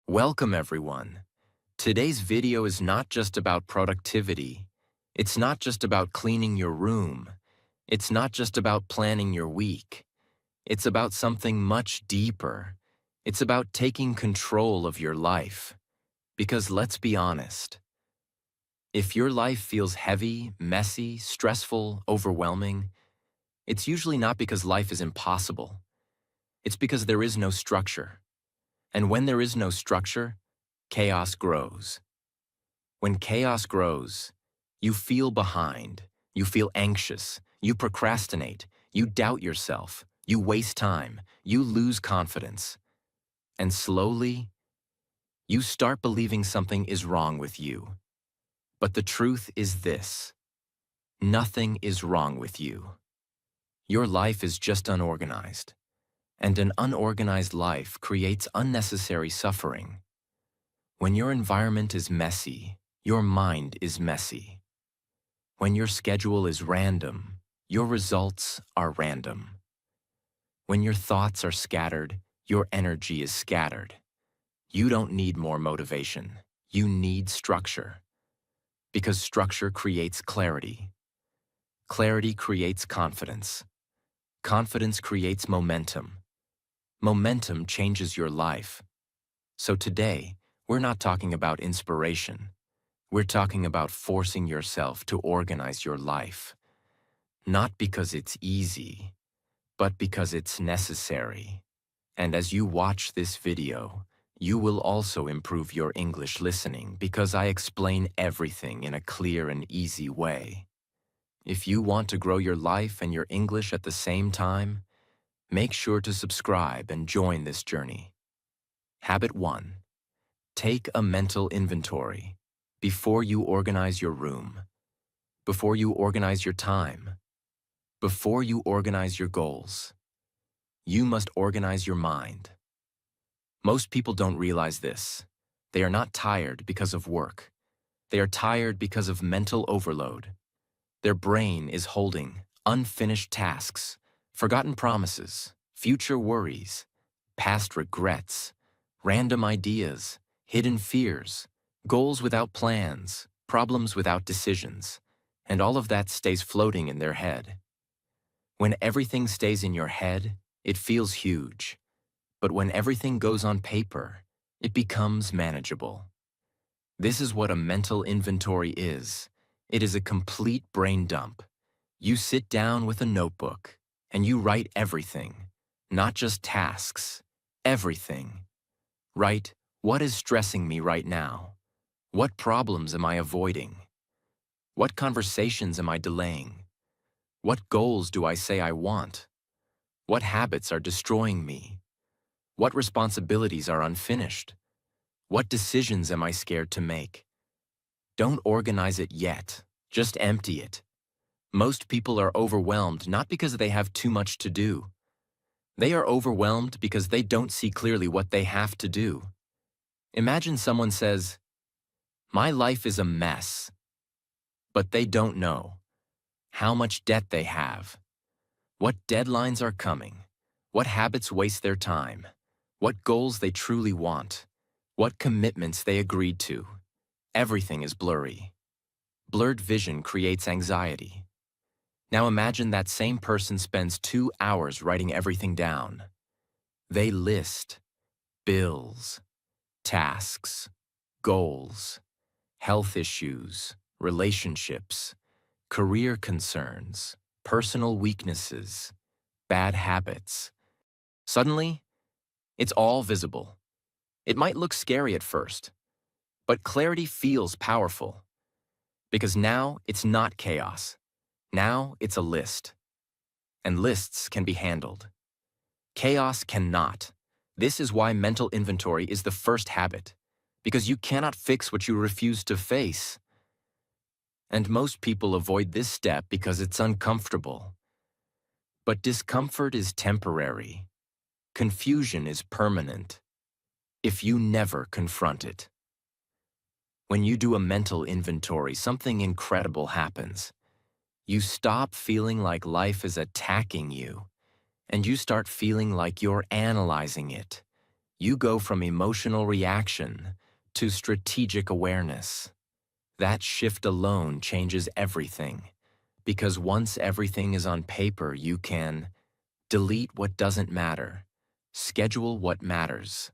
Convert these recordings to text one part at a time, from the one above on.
Welcome everyone. Today's video is not just about productivity. It's not just about cleaning your room. It's not just about planning your week. It's about something much deeper. It's about taking control of your life. Because let's be honest, if your life feels heavy, messy, stressful, overwhelming, it's usually not because life is impossible. It's because there is no structure. And when there is no structure, chaos grows. When chaos grows, you feel behind, you feel anxious, you procrastinate, you doubt yourself, you waste time, you lose confidence. And slowly, you start believing something is wrong with you. But the truth is this: nothing is wrong with you. Your life is just unorganized. And an unorganized life creates unnecessary suffering. When your environment is messy, your mind is messy. When your schedule is random, your results are random. When your thoughts are scattered, your energy is scattered. You don't need more motivation. You need structure. Because structure creates clarity. Clarity creates confidence. Confidence creates momentum. Momentum changes your life. So today, we're not talking about inspiration. We're talking about forcing yourself to organize your life. Not because it's easy, but because it's necessary. And as you watch this video, you will also improve your English listening because I explain everything in a clear and easy way. If you want to grow your life and your English at the same time, make sure to subscribe and join this journey. Habit 1. Take a mental inventory before you organize your room, before you organize your time, before you organize your goals. You must organize your mind. Most people don't realize this. They are not tired because of work. They are tired because of mental overload. Their brain is holding unfinished tasks, forgotten promises, future worries, past regrets, random ideas, hidden fears, goals without plans, problems without decisions, and all of that stays floating in their head. When everything stays in your head, it feels huge. But when everything goes on paper, it becomes manageable. This is what a mental inventory is. It is a complete brain dump. You sit down with a notebook, and you write everything, not just tasks, everything. Write, what is stressing me right now? What problems am I avoiding? What conversations am I delaying? What goals do I say I want? What habits are destroying me? What responsibilities are unfinished? What decisions am I scared to make? Don't organize it yet, just empty it. Most people are overwhelmed not because they have too much to do. They are overwhelmed because they don't see clearly what they have to do. Imagine someone says, "My life is a mess," but they don't know how much debt they have, what deadlines are coming, what habits waste their time, what goals they truly want, what commitments they agreed to. Everything is blurry. Blurred vision creates anxiety. Now imagine that same person spends 2 hours writing everything down. They list bills, tasks, goals, health issues, relationships, career concerns, personal weaknesses, bad habits. Suddenly, it's all visible. It might look scary at first, but clarity feels powerful. Because now it's not chaos. Now it's a list. And lists can be handled. Chaos cannot. This is why mental inventory is the first habit. Because you cannot fix what you refuse to face. And most people avoid this step because it's uncomfortable. But discomfort is temporary. Confusion is permanent. If you never confront it. When you do a mental inventory, something incredible happens. You stop feeling like life is attacking you, and you start feeling like you're analyzing it. You go from emotional reaction to strategic awareness. That shift alone changes everything, because once everything is on paper, you can delete what doesn't matter, schedule what matters,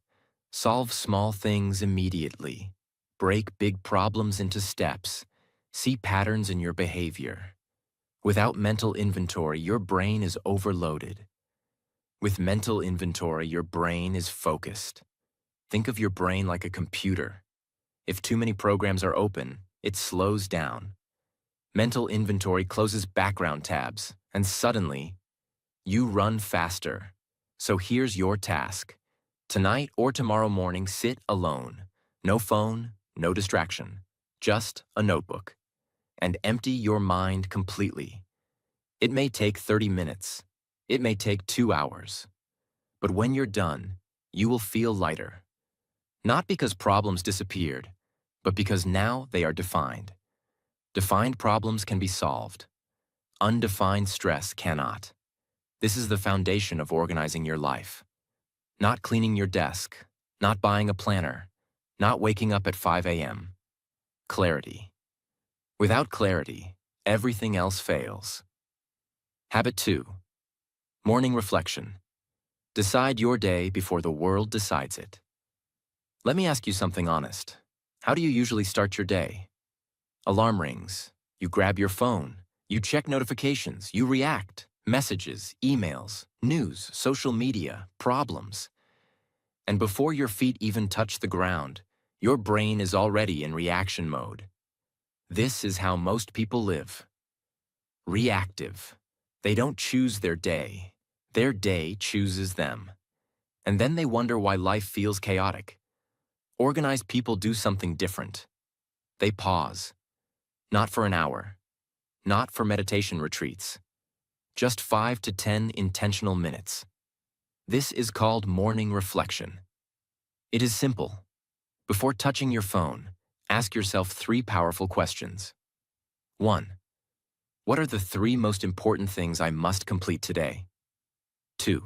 solve small things immediately, break big problems into steps, see patterns in your behavior. Without mental inventory, your brain is overloaded. With mental inventory, your brain is focused. Think of your brain like a computer. If too many programs are open, it slows down. Mental inventory closes background tabs, and suddenly, you run faster. So here's your task. Tonight or tomorrow morning, sit alone. No phone, no distraction. Just a notebook. And empty your mind completely. It may take 30 minutes. It may take 2 hours. But when you're done, you will feel lighter. Not because problems disappeared, but because now they are defined. Defined problems can be solved. Undefined stress cannot. This is the foundation of organizing your life. Not cleaning your desk, not buying a planner, not waking up at 5 a.m. Clarity. Without clarity, everything else fails. Habit 2. Morning reflection. Decide your day before the world decides it. Let me ask you something honest. How do you usually start your day? Alarm rings. You grab your phone. You check notifications. You react. Messages, emails, news, social media, problems. And before your feet even touch the ground, your brain is already in reaction mode. This is how most people live. Reactive. They don't choose their day. Their day chooses them. And then they wonder why life feels chaotic. Organized people do something different. They pause. Not for an hour. Not for meditation retreats. Just 5 to 10 intentional minutes. This is called morning reflection. It is simple. Before touching your phone, ask yourself 3 powerful questions. 1. What are the 3 most important things I must complete today? 2.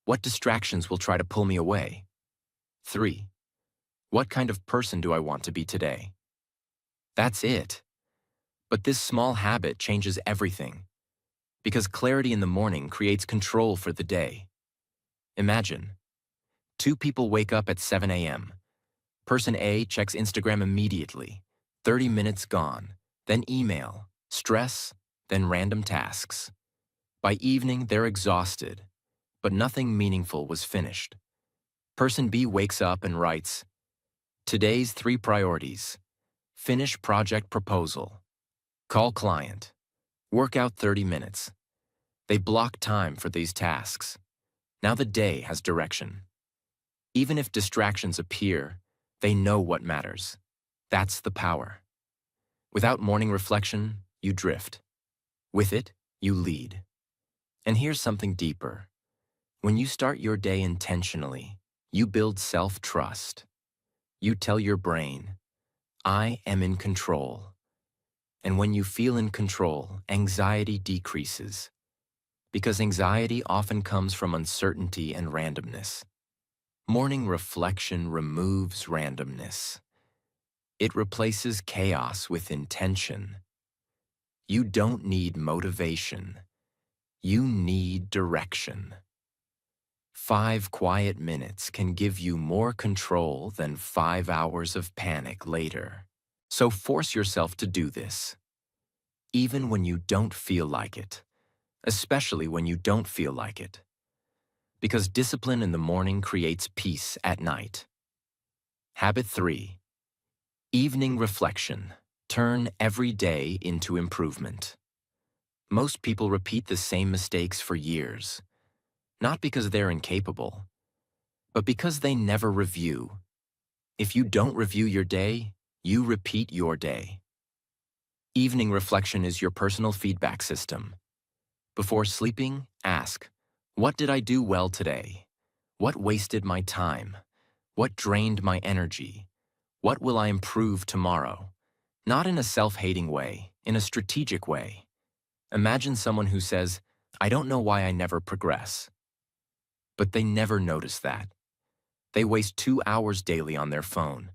What distractions will try to pull me away? 3. What kind of person do I want to be today? That's it. But this small habit changes everything. Because clarity in the morning creates control for the day. Imagine. 2 people wake up at 7 a.m. Person A checks Instagram immediately. 30 minutes gone. Then email, stress, then random tasks. By evening, they're exhausted, but nothing meaningful was finished. Person B wakes up and writes, today's 3 priorities. Finish project proposal. Call client. Work out 30 minutes. They block time for these tasks. Now the day has direction. Even if distractions appear, they know what matters. That's the power. Without morning reflection, you drift. With it, you lead. And here's something deeper. When you start your day intentionally, you build self-trust. You tell your brain, I am in control. And when you feel in control, anxiety decreases. Because anxiety often comes from uncertainty and randomness. Morning reflection removes randomness. It replaces chaos with intention. You don't need motivation. You need direction. 5 quiet minutes can give you more control than 5 hours of panic later. So force yourself to do this. Even when you don't feel like it. Especially when you don't feel like it. Because discipline in the morning creates peace at night. Habit 3. Evening reflection. Turn every day into improvement. Most people repeat the same mistakes for years. Not because they're incapable, but because they never review. If you don't review your day, you repeat your day. Evening reflection is your personal feedback system. Before sleeping, ask, what did I do well today? What wasted my time? What drained my energy? What will I improve tomorrow? Not in a self-hating way, in a strategic way. Imagine someone who says, I don't know why I never progress. But they never notice that. They waste 2 hours daily on their phone.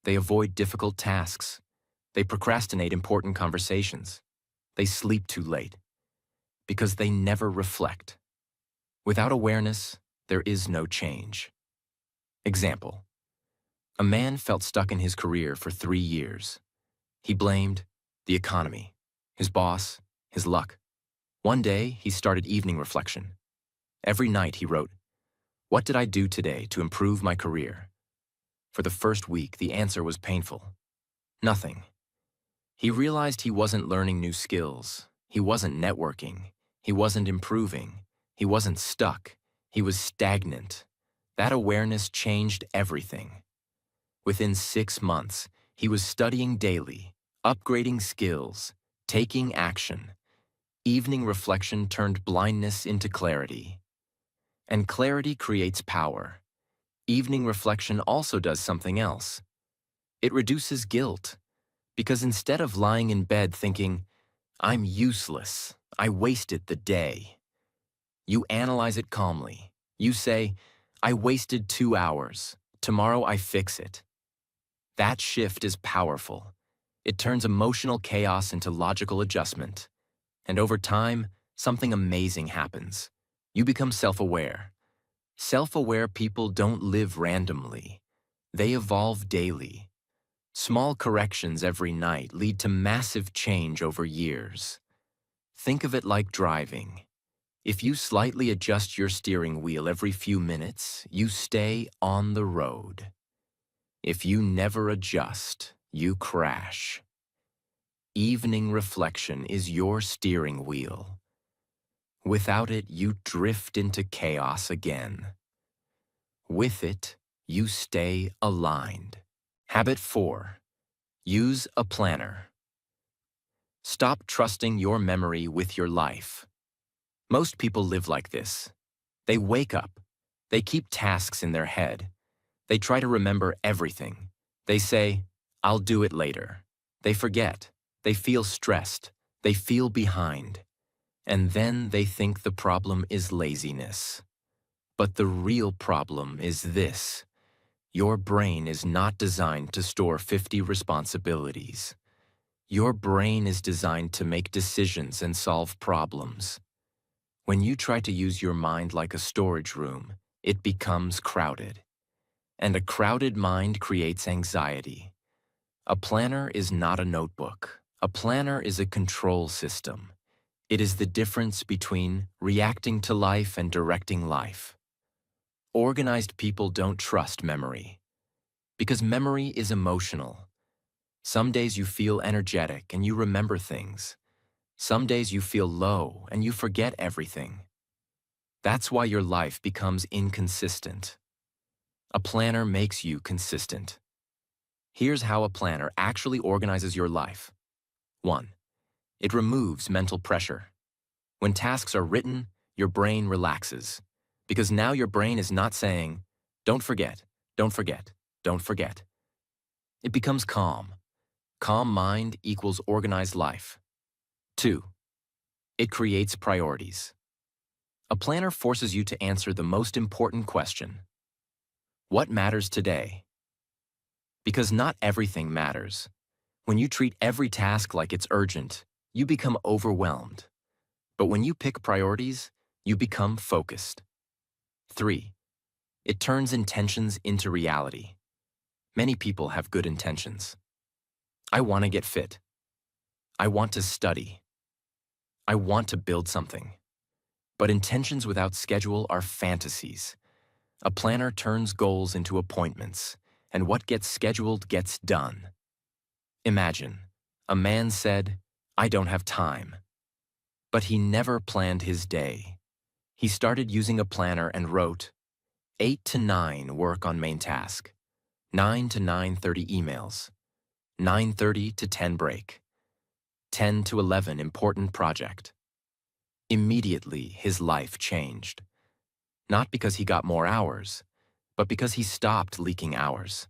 They avoid difficult tasks. They procrastinate important conversations. They sleep too late because they never reflect. Without awareness, there is no change. Example: a man felt stuck in his career for 3 years. He blamed the economy, his boss, his luck. One day, he started evening reflection. Every night he wrote, "What did I do today to improve my career?" For the first week, the answer was painful. Nothing. He realized he wasn't learning new skills. He wasn't networking. He wasn't improving. He wasn't stuck. He was stagnant. That awareness changed everything. Within 6 months, he was studying daily, upgrading skills, taking action. Evening reflection turned blindness into clarity. And clarity creates power. Evening reflection also does something else. It reduces guilt, because instead of lying in bed thinking, "I'm useless, I wasted the day," you analyze it calmly. You say, "I wasted 2 hours. Tomorrow I fix it." That shift is powerful. It turns emotional chaos into logical adjustment. And over time, something amazing happens. You become self-aware. Self-aware people don't live randomly. They evolve daily. Small corrections every night lead to massive change over years. Think of it like driving. If you slightly adjust your steering wheel every few minutes, you stay on the road. If you never adjust, you crash. Evening reflection is your steering wheel. Without it, you drift into chaos again. With it, you stay aligned. Habit 4. Use a planner. Stop trusting your memory with your life. Most people live like this. They wake up. They keep tasks in their head. They try to remember everything. They say, "I'll do it later." They forget. They feel stressed. They feel behind. And then they think the problem is laziness. But the real problem is this: your brain is not designed to store 50 responsibilities. Your brain is designed to make decisions and solve problems. When you try to use your mind like a storage room, it becomes crowded. And a crowded mind creates anxiety. A planner is not a notebook. A planner is a control system. It is the difference between reacting to life and directing life. Organized people don't trust memory, because memory is emotional. Some days you feel energetic and you remember things. Some days you feel low and you forget everything. That's why your life becomes inconsistent. A planner makes you consistent. Here's how a planner actually organizes your life. 1. It removes mental pressure. When tasks are written, your brain relaxes, because now your brain is not saying, "Don't forget, don't forget, don't forget." It becomes calm. Calm mind equals organized life. 2. It creates priorities. A planner forces you to answer the most important question: what matters today? Because not everything matters. When you treat every task like it's urgent, you become overwhelmed. But when you pick priorities, you become focused. 3. It turns intentions into reality. Many people have good intentions. I want to get fit. I want to study. I want to build something. But intentions without schedule are fantasies. A planner turns goals into appointments, and what gets scheduled gets done. Imagine, a man said, "I don't have time." But he never planned his day. He started using a planner and wrote, 8 to 9 work on main task, 9 to 9:30 emails, 9:30 to 10 break, 10 to 11 important project. Immediately, his life changed. Not because he got more hours, but because he stopped leaking hours.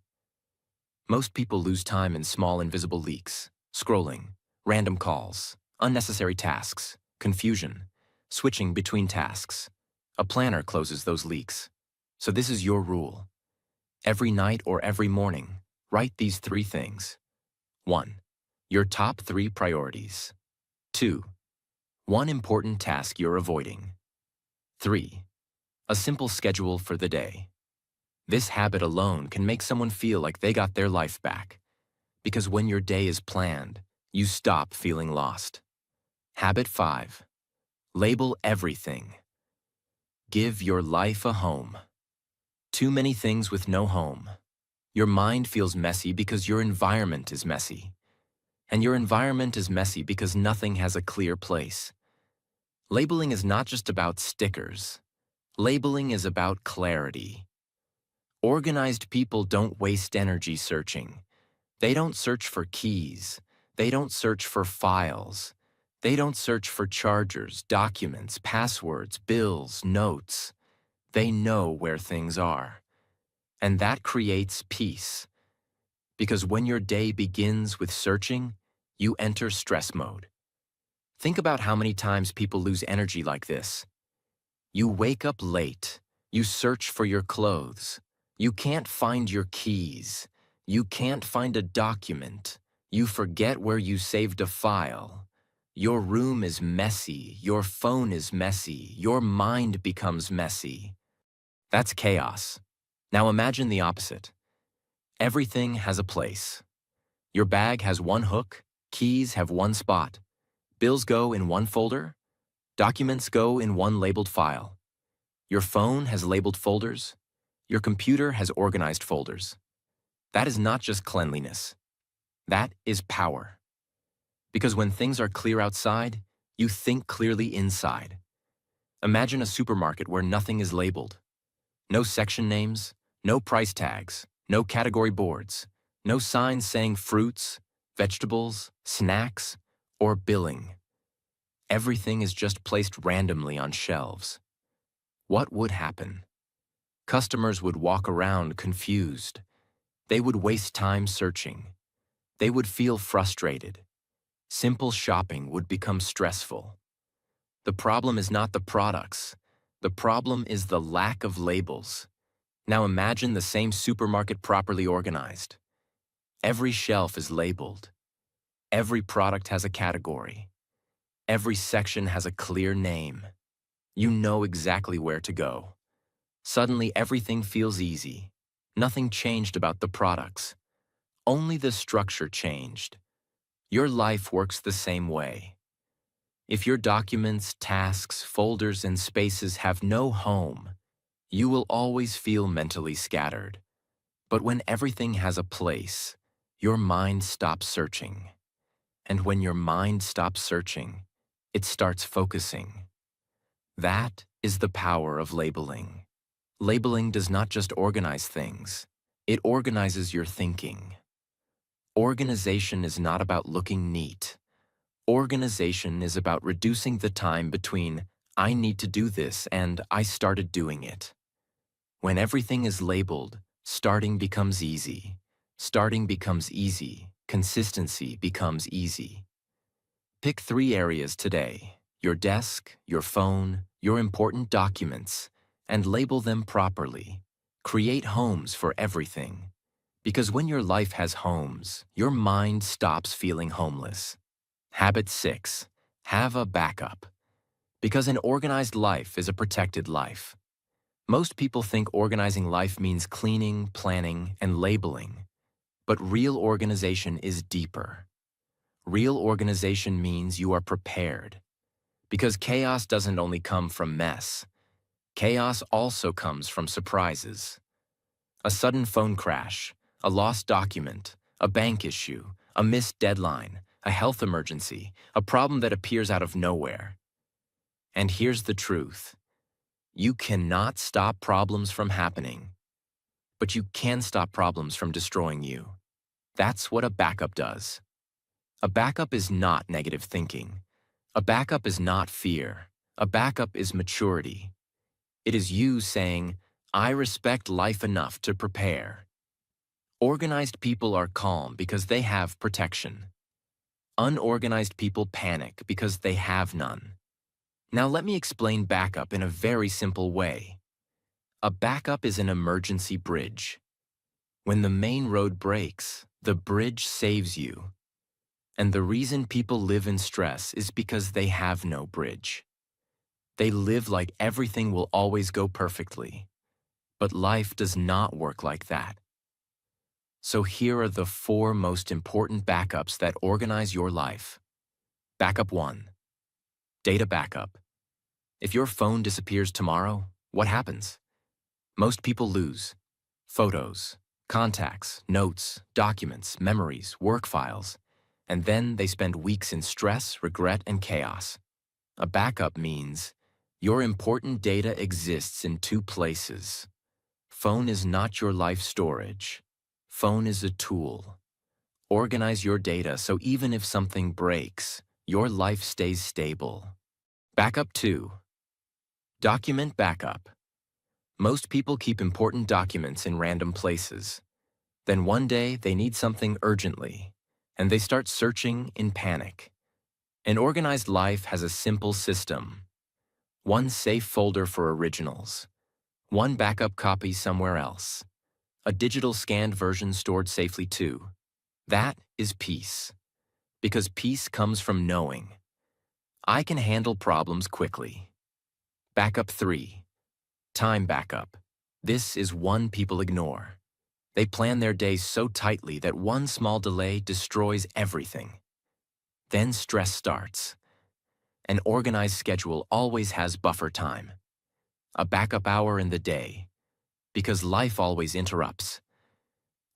Most people lose time in small invisible leaks: scrolling, random calls, unnecessary tasks, confusion, switching between tasks. A planner closes those leaks. So this is your rule. Every night or every morning, write these three things. 1. Your top 3 priorities. 2. One important task you're avoiding. 3. A simple schedule for the day. This habit alone can make someone feel like they got their life back. Because when your day is planned, you stop feeling lost. Habit 5. Label everything. Give your life a home. Too many things with no home. Your mind feels messy because your environment is messy. And your environment is messy because nothing has a clear place. Labeling is not just about stickers. Labeling is about clarity. Organized people don't waste energy searching. They don't search for keys. They don't search for files. They don't search for chargers, documents, passwords, bills, notes. They know where things are. And that creates peace. Because when your day begins with searching, you enter stress mode. Think about how many times people lose energy like this. You wake up late. You search for your clothes. You can't find your keys. You can't find a document. You forget where you saved a file. Your room is messy. Your phone is messy. Your mind becomes messy. That's chaos. Now imagine the opposite. Everything has a place. Your bag has one hook. Keys have one spot. Bills go in one folder. Documents go in one labeled file. Your phone has labeled folders. Your computer has organized folders. That is not just cleanliness. That is power. Because when things are clear outside, you think clearly inside. Imagine a supermarket where nothing is labeled. No section names, no price tags, no category boards, no signs saying fruits, vegetables, snacks, or billing. Everything is just placed randomly on shelves. What would happen? Customers would walk around confused. They would waste time searching. They would feel frustrated. Simple shopping would become stressful. The problem is not the products. The problem is the lack of labels. Now imagine the same supermarket properly organized. Every shelf is labeled. Every product has a category. Every section has a clear name. You know exactly where to go. Suddenly everything feels easy. Nothing changed about the products. Only the structure changed. Your life works the same way. If your documents, tasks, folders, and spaces have no home, you will always feel mentally scattered. But when everything has a place, your mind stops searching. And when your mind stops searching, it starts focusing. That is the power of labeling. Labeling does not just organize things, it organizes your thinking. Organization is not about looking neat. Organization is about reducing the time between "I need to do this" and "I started doing it." When everything is labeled, starting becomes easy. Starting becomes easy. Consistency becomes easy. Pick 3 areas today: your desk, your phone, your important documents, and label them properly. Create homes for everything. Because when your life has homes, your mind stops feeling homeless. Habit 6. Have a backup. Because an organized life is a protected life. Most people think organizing life means cleaning, planning, and labeling. But real organization is deeper. Real organization means you are prepared. Because chaos doesn't only come from mess. Chaos also comes from surprises. A sudden phone crash, a lost document, a bank issue, a missed deadline, a health emergency, a problem that appears out of nowhere. And here's the truth. You cannot stop problems from happening, but you can stop problems from destroying you. That's what a backup does. A backup is not negative thinking. A backup is not fear. A backup is maturity. It is you saying, "I respect life enough to prepare." Organized people are calm because they have protection. Unorganized people panic because they have none. Now let me explain backup in a very simple way. A backup is an emergency bridge. When the main road breaks, the bridge saves you. And the reason people live in stress is because they have no bridge. They live like everything will always go perfectly. But life does not work like that. So here are the 4 most important backups that organize your life. Backup 1. Data backup. If your phone disappears tomorrow, what happens? Most people lose photos, contacts, notes, documents, memories, work files, and then they spend weeks in stress, regret, and chaos. A backup means your important data exists in 2 places. Phone is not your life storage. Phone is a tool. Organize your data so even if something breaks, your life stays stable. Backup 2. Document backup. Most people keep important documents in random places. Then one day they need something urgently, and they start searching in panic. An organized life has a simple system. One safe folder for originals. One backup copy somewhere else. A digital scanned version stored safely too. That is peace. Because peace comes from knowing. I can handle problems quickly. Backup 3. Time backup. This is one people ignore. They plan their days so tightly that one small delay destroys everything. Then stress starts. An organized schedule always has buffer time. A backup hour in the day. Because life always interrupts.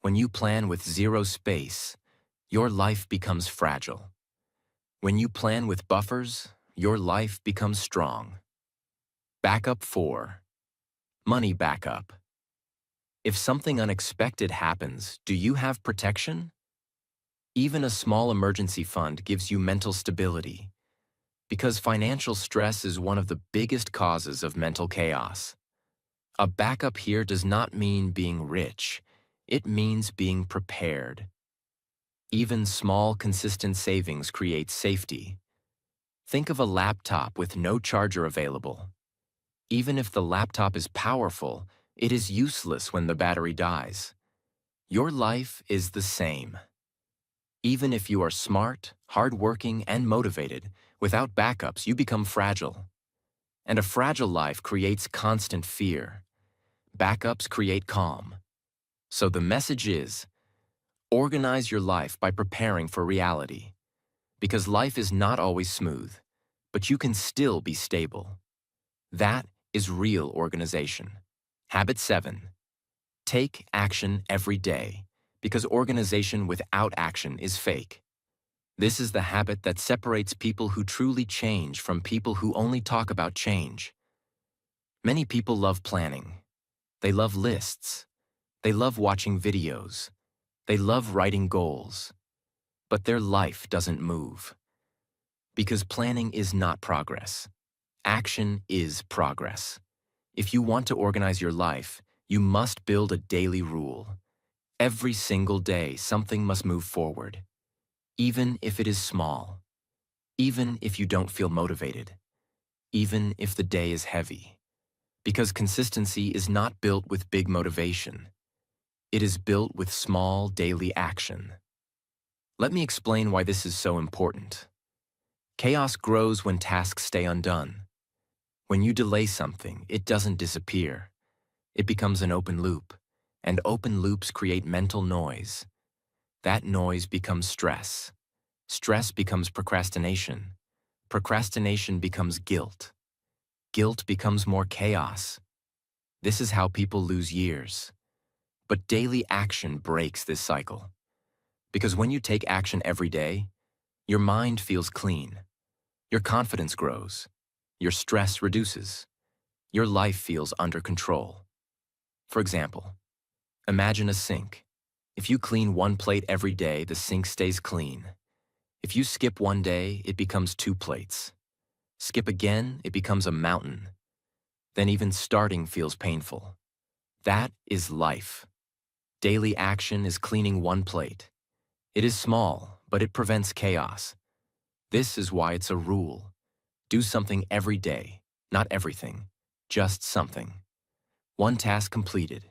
When you plan with 0 space, your life becomes fragile. When you plan with buffers, your life becomes strong. Backup 4. Money backup. If something unexpected happens, do you have protection? Even a small emergency fund gives you mental stability, because financial stress is one of the biggest causes of mental chaos. A backup here does not mean being rich. It means being prepared. Even small, consistent savings create safety. Think of a laptop with no charger available. Even if the laptop is powerful, it is useless when the battery dies. Your life is the same. Even if you are smart, hardworking, and motivated, without backups you become fragile. And a fragile life creates constant fear. Backups create calm. So the message is, organize your life by preparing for reality. Because life is not always smooth, but you can still be stable. That is real organization. Habit 7. Take action every day, because organization without action is fake. This is the habit that separates people who truly change from people who only talk about change. Many people love planning. They love lists. They love watching videos. They love writing goals. But their life doesn't move. Because planning is not progress. Action is progress. If you want to organize your life, you must build a daily rule. Every single day, something must move forward. Even if it is small. Even if you don't feel motivated. Even if the day is heavy. Because consistency is not built with big motivation. It is built with small daily action. Let me explain why this is so important. Chaos grows when tasks stay undone. When you delay something, it doesn't disappear. It becomes an open loop, and open loops create mental noise. That noise becomes stress. Stress becomes procrastination. Procrastination becomes guilt. Guilt becomes more chaos. This is how people lose years. But daily action breaks this cycle. Because when you take action every day, your mind feels clean. Your confidence grows. Your stress reduces. Your life feels under control. For example, imagine a sink. If you clean one plate every day, the sink stays clean. If you skip one day, it becomes 2 plates. Skip again, it becomes a mountain. Then even starting feels painful. That is life. Daily action is cleaning one plate. It is small, but it prevents chaos. This is why it's a rule. Do something every day, not everything, just something. One task completed,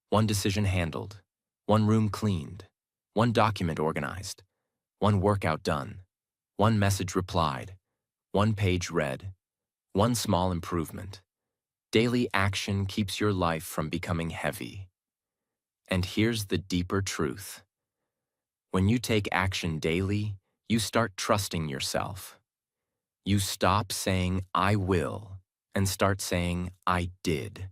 one decision handled, One room cleaned, one document organized, one workout done, one message replied, one page read, one small improvement. Daily action keeps your life from becoming heavy. And here's the deeper truth. When you take action daily, you start trusting yourself. You stop saying, "I will," and start saying, "I did."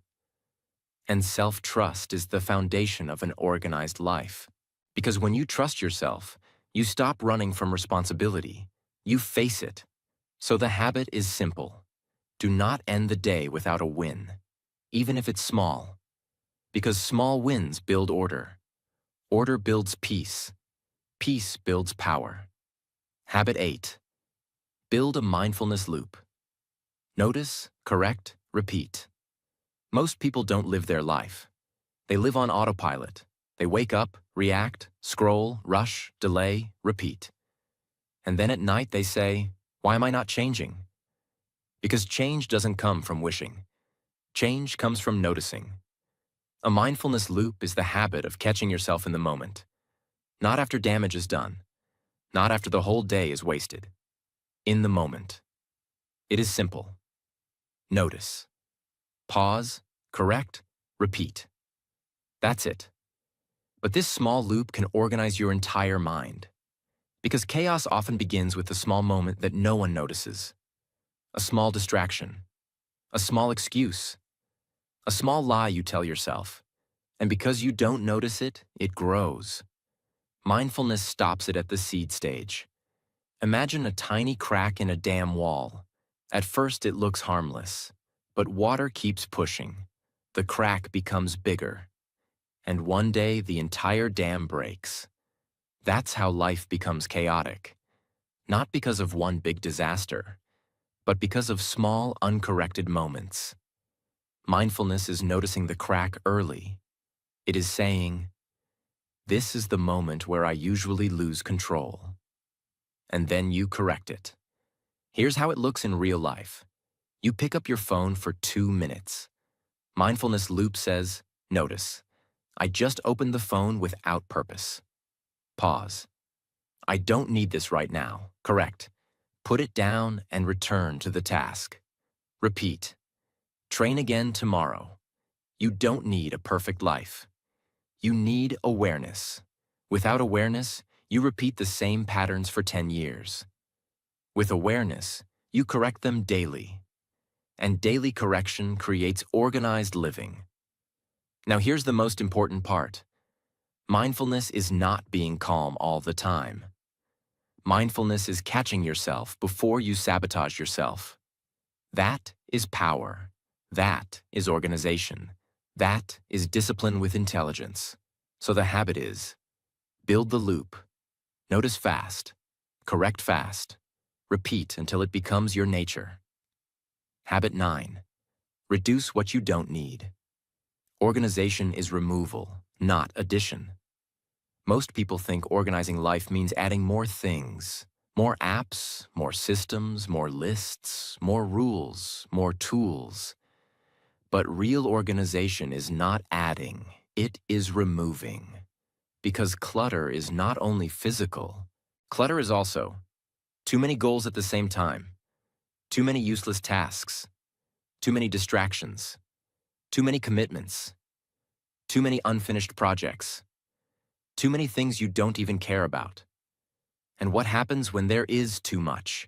And self-trust is the foundation of an organized life. Because when you trust yourself, you stop running from responsibility. You face it. So the habit is simple. Do not end the day without a win, even if it's small. Because small wins build order. Order builds peace. Peace builds power. Habit 8. Build a mindfulness loop. Notice, correct, repeat. Most people don't live their life. They live on autopilot. They wake up, react, scroll, rush, delay, repeat. And then at night they say, "Why am I not changing?" Because change doesn't come from wishing. Change comes from noticing. A mindfulness loop is the habit of catching yourself in the moment. Not after damage is done. Not after the whole day is wasted. In the moment. It is simple. Notice. Pause, correct, repeat. That's it. But this small loop can organize your entire mind. Because chaos often begins with a small moment that no one notices. A small distraction. A small excuse. A small lie you tell yourself. And because you don't notice it, it grows. Mindfulness stops it at the seed stage. Imagine a tiny crack in a dam wall. At first it looks harmless, but water keeps pushing. The crack becomes bigger. And one day the entire dam breaks. That's how life becomes chaotic. Not because of one big disaster, but because of small, uncorrected moments. Mindfulness is noticing the crack early. It is saying, "This is the moment where I usually lose control." And then you correct it. Here's how it looks in real life. You pick up your phone for 2 minutes. Mindfulness loop says, "Notice. I just opened the phone without purpose." Pause. "I don't need this right now." Correct. Put it down and return to the task. Repeat. Train again tomorrow. You don't need a perfect life. You need awareness. Without awareness, you repeat the same patterns for 10 years. With awareness, you correct them daily. And daily correction creates organized living. Now here's the most important part. Mindfulness is not being calm all the time. Mindfulness is catching yourself before you sabotage yourself. That is power. That is organization. That is discipline with intelligence. So the habit is, build the loop. Notice fast. Correct fast. Repeat until it becomes your nature. Habit 9. Reduce what you don't need. Organization is removal, not addition. Most people think organizing life means adding more things, more apps, more systems, more lists, more rules, more tools. But real organization is not adding, it is removing. Because clutter is not only physical, clutter is also too many goals at the same time, too many useless tasks, too many distractions, too many commitments, too many unfinished projects, too many things you don't even care about. And what happens when there is too much?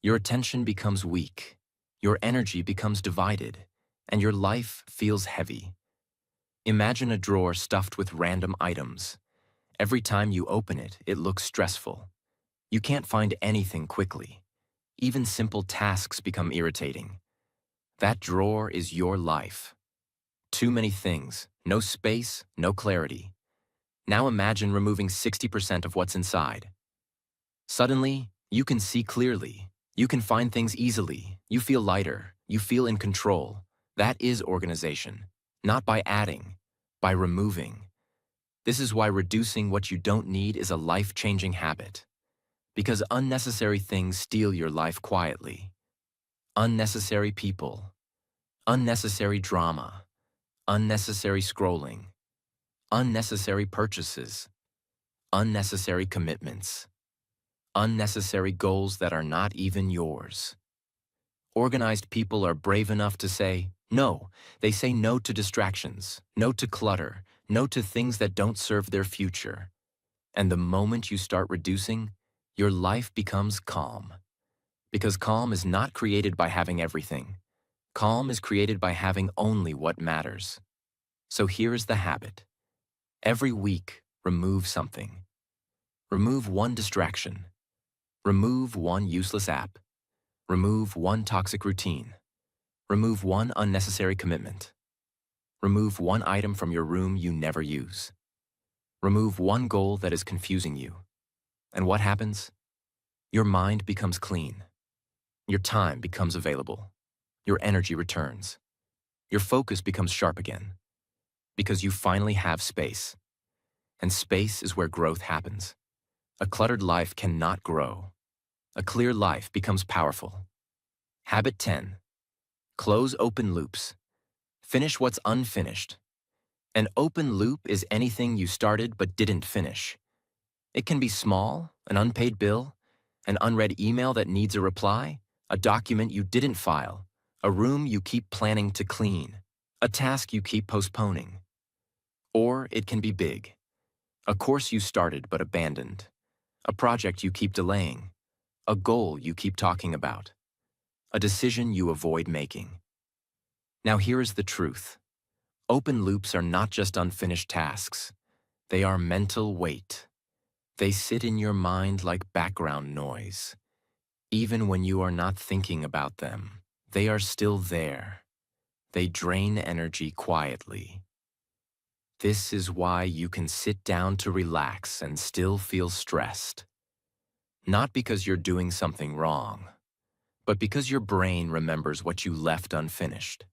Your attention becomes weak, your energy becomes divided, and your life feels heavy. Imagine a drawer stuffed with random items. Every time you open it, it looks stressful. You can't find anything quickly. Even simple tasks become irritating. That drawer is your life. Too many things, no space, no clarity. Now imagine removing 60% of what's inside. Suddenly, you can see clearly. You can find things easily. You feel lighter. You feel in control. That is organization. Not by adding, by removing. This is why reducing what you don't need is a life-changing habit. Because unnecessary things steal your life quietly. Unnecessary people. Unnecessary drama. Unnecessary scrolling. Unnecessary purchases, unnecessary commitments, unnecessary goals that are not even yours. Organized people are brave enough to say no. They say no to distractions, no to clutter, no to things that don't serve their future. And the moment you start reducing, your life becomes calm. Because calm is not created by having everything. Calm is created by having only what matters. So here is the habit. Every week, remove something. Remove one distraction. Remove one useless app. Remove one toxic routine. Remove one unnecessary commitment. Remove one item from your room you never use. Remove one goal that is confusing you. And what happens? Your mind becomes clean. Your time becomes available. Your energy returns. Your focus becomes sharp again. Because you finally have space. And space is where growth happens. A cluttered life cannot grow. A clear life becomes powerful. Habit 10. Close open loops. Finish what's unfinished. An open loop is anything you started but didn't finish. It can be small, an unpaid bill, an unread email that needs a reply, a document you didn't file, a room you keep planning to clean, a task you keep postponing. Or it can be big. A course you started but abandoned, a project you keep delaying, a goal you keep talking about, a decision you avoid making. Now here is the truth. Open loops are not just unfinished tasks. They are mental weight. They sit in your mind like background noise. Even when you are not thinking about them, they are still there. They drain energy quietly. This is why you can sit down to relax and still feel stressed. Not because you're doing something wrong, but because your brain remembers what you left unfinished.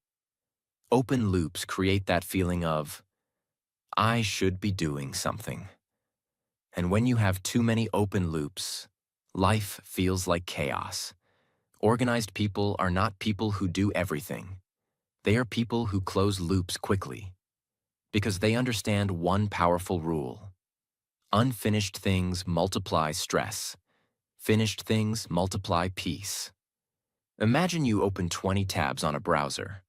Open loops create that feeling of, I should be doing something. And when you have too many open loops, life feels like chaos. Organized people are not people who do everything. They are people who close loops quickly. Because they understand one powerful rule. Unfinished things multiply stress. Finished things multiply peace. Imagine you open 20 tabs on a browser.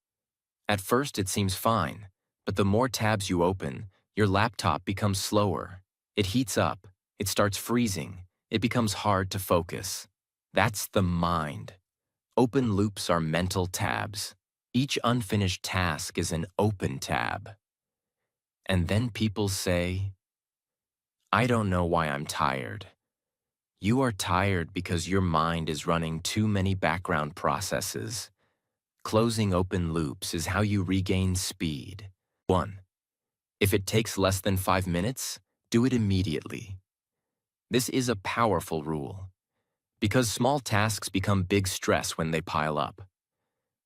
At first it seems fine, but the more tabs you open, your laptop becomes slower. It heats up, it starts freezing, it becomes hard to focus. That's the mind. Open loops are mental tabs. Each unfinished task is an open tab. And then people say, I don't know why I'm tired. You are tired because your mind is running too many background processes. Closing open loops is how you regain speed. 1. If it takes less than 5 minutes, do it immediately. This is a powerful rule, because small tasks become big stress when they pile up.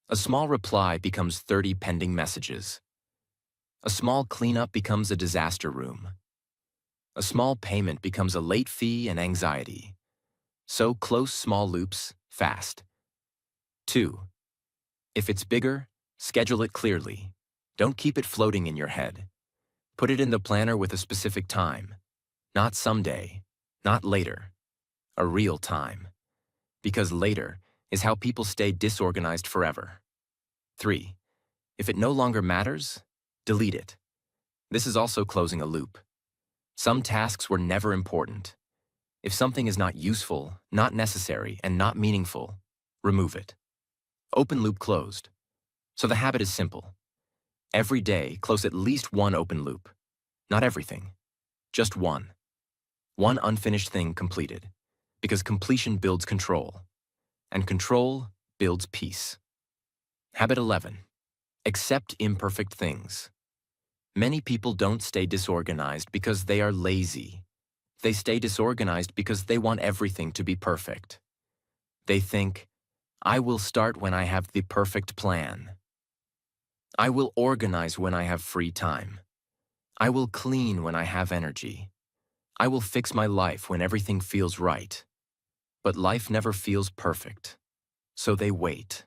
A small reply becomes 30 pending messages. A small cleanup becomes a disaster room. A small payment becomes a late fee and anxiety. So close small loops fast. 2. If it's bigger, schedule it clearly. Don't keep it floating in your head. Put it in the planner with a specific time. Not someday, not later. A real time. Because later is how people stay disorganized forever. 3. If it no longer matters, delete it. This is also closing a loop. Some tasks were never important. If something is not useful, not necessary, and not meaningful, remove it. Open loop closed. So the habit is simple. Every day, close at least one open loop. Not everything. Just one. One unfinished thing completed. Because completion builds control. And control builds peace. Habit 11. Accept imperfect things. Many people don't stay disorganized because they are lazy. They stay disorganized because they want everything to be perfect. They think, I will start when I have the perfect plan. I will organize when I have free time. I will clean when I have energy. I will fix my life when everything feels right. But life never feels perfect. So they wait.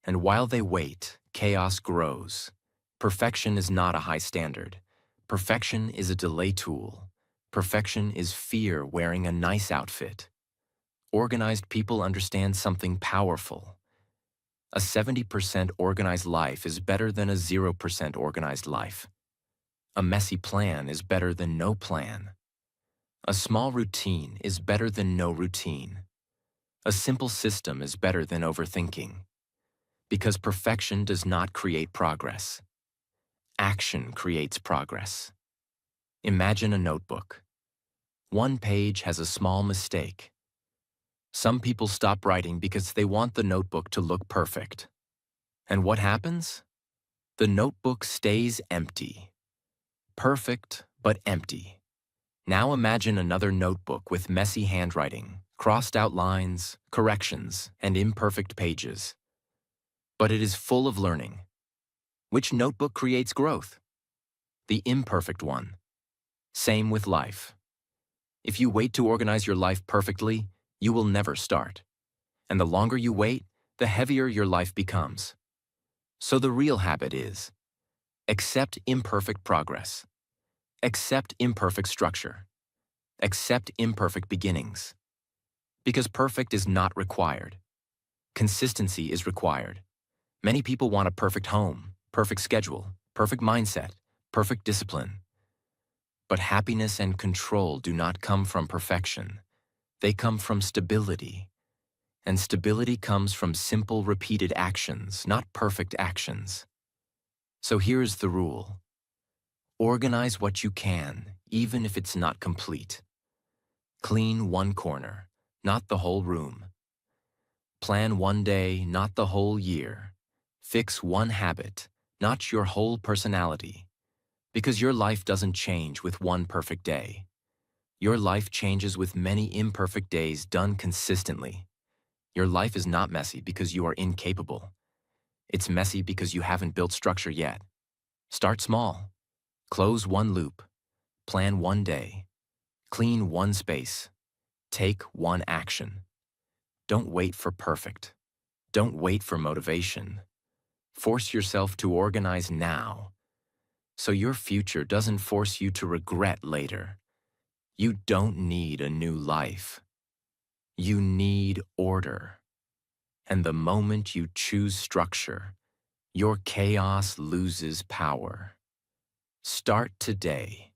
And while they wait, chaos grows. Perfection is not a high standard. Perfection is a delay tool. Perfection is fear wearing a nice outfit. Organized people understand something powerful. A 70% organized life is better than a 0% organized life. A messy plan is better than no plan. A small routine is better than no routine. A simple system is better than overthinking. Because perfection does not create progress. Action creates progress. Imagine a notebook. One page has a small mistake. Some people stop writing because they want the notebook to look perfect. And what happens? The notebook stays empty. Perfect, but empty. Now imagine another notebook with messy handwriting, crossed out lines, corrections, and imperfect pages. But it is full of learning. Which notebook creates growth? The imperfect one. Same with life. If you wait to organize your life perfectly, you will never start. And the longer you wait, the heavier your life becomes. So the real habit is, accept imperfect progress. Accept imperfect structure. Accept imperfect beginnings. Because perfect is not required. Consistency is required. Many people want a perfect home, perfect schedule, perfect mindset, perfect discipline. But happiness and control do not come from perfection. They come from stability. And stability comes from simple, repeated actions, not perfect actions. So here's the rule. Organize what you can, even if it's not complete. Clean one corner, not the whole room. Plan one day, not the whole year. Fix one habit, not your whole personality. Because your life doesn't change with one perfect day. Your life changes with many imperfect days done consistently. Your life is not messy because you are incapable. It's messy because you haven't built structure yet. Start small. Close one loop. Plan one day. Clean one space. Take one action. Don't wait for perfect. Don't wait for motivation. Force yourself to organize now, so your future doesn't force you to regret later. You don't need a new life. You need order. And the moment you choose structure, your chaos loses power. Start today.